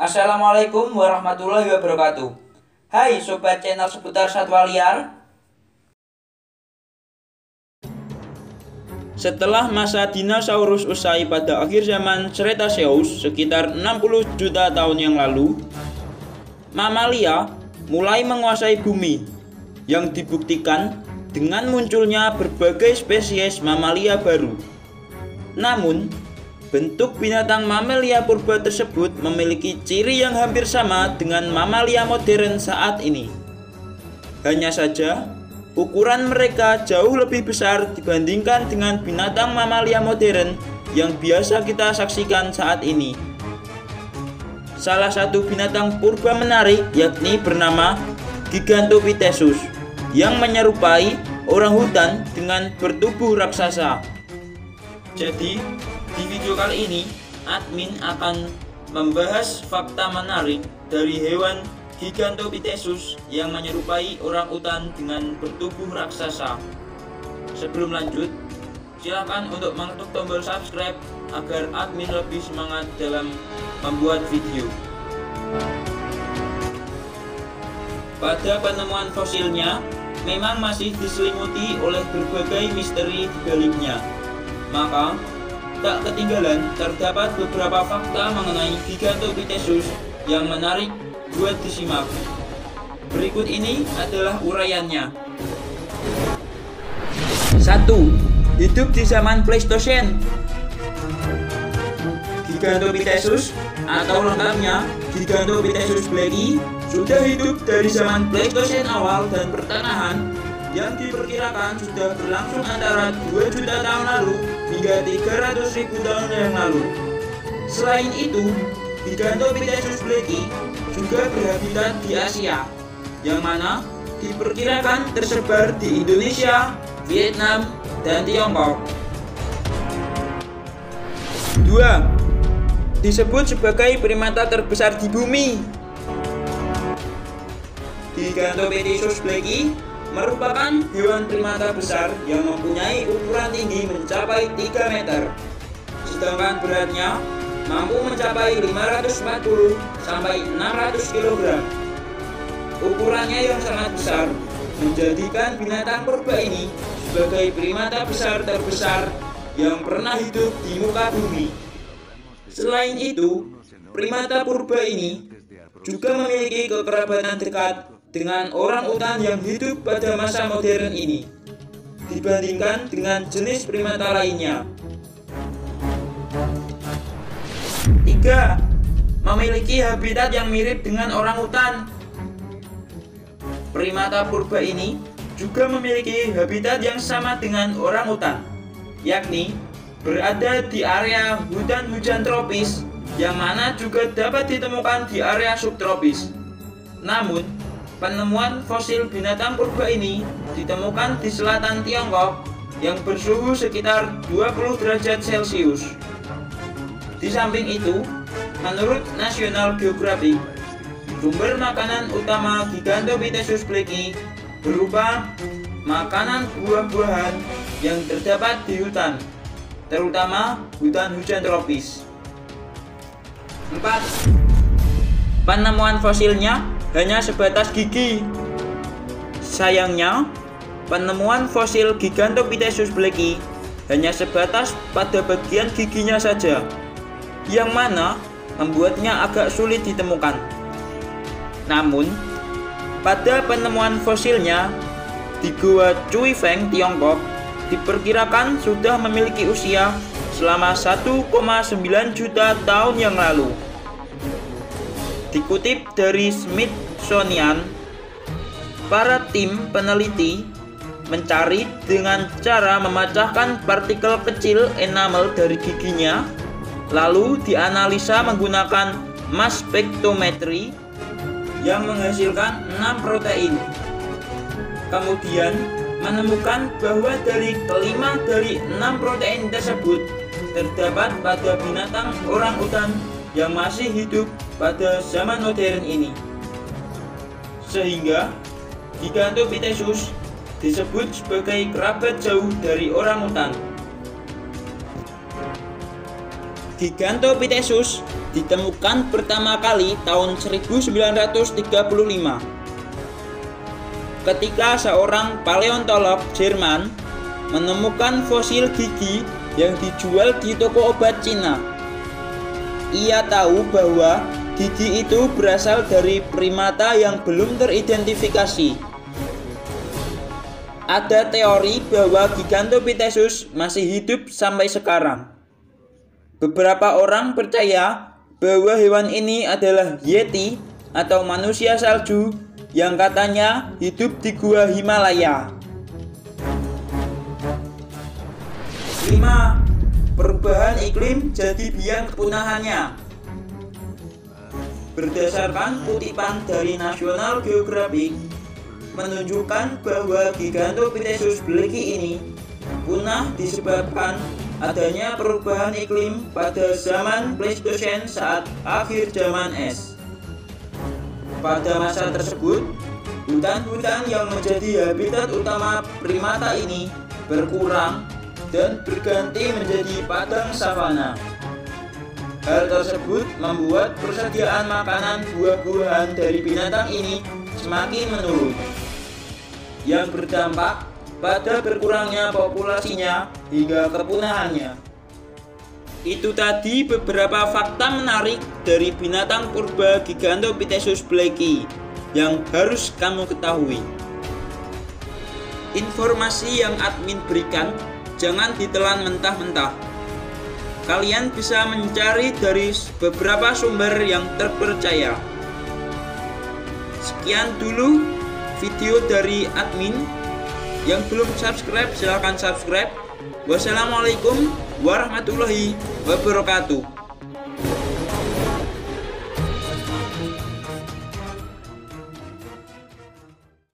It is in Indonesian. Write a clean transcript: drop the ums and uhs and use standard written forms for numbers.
Assalamualaikum warahmatullahi wabarakatuh. Hai sobat channel seputar satwa liar. Setelah masa dinosaurus usai pada akhir zaman Cretaceous sekitar 60 juta tahun yang lalu, mamalia mulai menguasai bumi, yang dibuktikan dengan munculnya berbagai spesies mamalia baru. Namun, bentuk binatang mamalia purba tersebut memiliki ciri yang hampir sama dengan mamalia modern saat ini. Hanya saja, ukuran mereka jauh lebih besar dibandingkan dengan binatang mamalia modern yang biasa kita saksikan saat ini. Salah satu binatang purba menarik yakni bernama Gigantopithecus yang menyerupai orangutan dengan bertubuh raksasa. Jadi, di video kali ini, admin akan membahas fakta menarik dari hewan Gigantopithecus yang menyerupai orangutan dengan bertubuh raksasa. Sebelum lanjut, silakan untuk mengetuk tombol subscribe agar admin lebih semangat dalam membuat video. Pada penemuan fosilnya, memang masih diselimuti oleh berbagai misteri di baliknya. Maka, tak ketinggalan terdapat beberapa fakta mengenai Gigantopithecus yang menarik buat disimak. Berikut ini adalah uraiannya. 1. Hidup di zaman Pleistocene. Gigantopithecus atau lengkapnya Gigantopithecus blacki sudah hidup dari zaman Pleistocene awal dan pertengahan, yang diperkirakan sudah berlangsung antara 2 juta tahun lalu hingga 300.000 tahun yang lalu. Selain itu, Gigantopithecus blacki juga berhabitat di Asia, yang mana diperkirakan tersebar di Indonesia, Vietnam, dan Tiongkok. 2. Disebut sebagai primata terbesar di bumi. Gigantopithecus blacki merupakan hewan primata besar yang mempunyai ukuran tinggi mencapai 3 meter, sedangkan beratnya mampu mencapai 540 sampai 600 kg. Ukurannya yang sangat besar menjadikan binatang purba ini sebagai primata besar terbesar yang pernah hidup di muka bumi. Selain itu, primata purba ini juga memiliki kekerabatan dekat dengan orangutan yang hidup pada masa modern ini dibandingkan dengan jenis primata lainnya. 3. Memiliki habitat yang mirip dengan orangutan. Primata purba ini juga memiliki habitat yang sama dengan orangutan, yakni berada di area hutan hujan tropis, yang mana juga dapat ditemukan di area subtropis. Namun, penemuan fosil binatang purba ini ditemukan di selatan Tiongkok yang bersuhu sekitar 20 derajat Celcius. Di samping itu, menurut National Geographic, sumber makanan utama Gigantopithecus blacki berupa makanan buah-buahan yang terdapat di hutan, terutama hutan hujan tropis. 4. Penemuan fosilnya hanya sebatas gigi. Sayangnya, penemuan fosil Gigantopithecus blacki hanya sebatas pada bagian giginya saja, yang mana membuatnya agak sulit ditemukan. Namun, pada penemuan fosilnya di Goa Cui Feng, Tiongkok, diperkirakan sudah memiliki usia selama 1,9 juta tahun yang lalu. Dikutip dari Smithsonian, para tim peneliti mencari dengan cara memecahkan partikel kecil enamel dari giginya, lalu dianalisa menggunakan mass spectrometry yang menghasilkan 6 protein. Kemudian menemukan bahwa dari kelima dari 6 protein tersebut terdapat pada binatang orangutan yang masih hidup pada zaman modern ini, sehingga Gigantopithecus disebut sebagai kerabat jauh dari orangutan. Gigantopithecus ditemukan pertama kali tahun 1935 ketika seorang paleontolog Jerman menemukan fosil gigi yang dijual di toko obat Cina. Ia tahu bahwa gigi itu berasal dari primata yang belum teridentifikasi. Ada teori bahwa Gigantopithecus masih hidup sampai sekarang. Beberapa orang percaya bahwa hewan ini adalah Yeti atau manusia salju yang katanya hidup di gua Himalaya. 5. Perubahan iklim jadi biang kepunahannya. Berdasarkan kutipan dari National Geographic, menunjukkan bahwa Gigantopithecus blacki ini punah disebabkan adanya perubahan iklim pada zaman Pleistosen saat akhir zaman es. Pada masa tersebut, hutan-hutan yang menjadi habitat utama primata ini berkurang dan berganti menjadi padang savana. Hal tersebut membuat persediaan makanan buah-buahan dari binatang ini semakin menurun, yang berdampak pada berkurangnya populasinya hingga kepunahannya. Itu tadi beberapa fakta menarik dari binatang purba Gigantopithecus blacki yang harus kamu ketahui. Informasi yang admin berikan jangan ditelan mentah-mentah. Kalian bisa mencari dari beberapa sumber yang terpercaya. Sekian dulu video dari admin. Yang belum subscribe silahkan subscribe. Wassalamualaikum warahmatullahi wabarakatuh.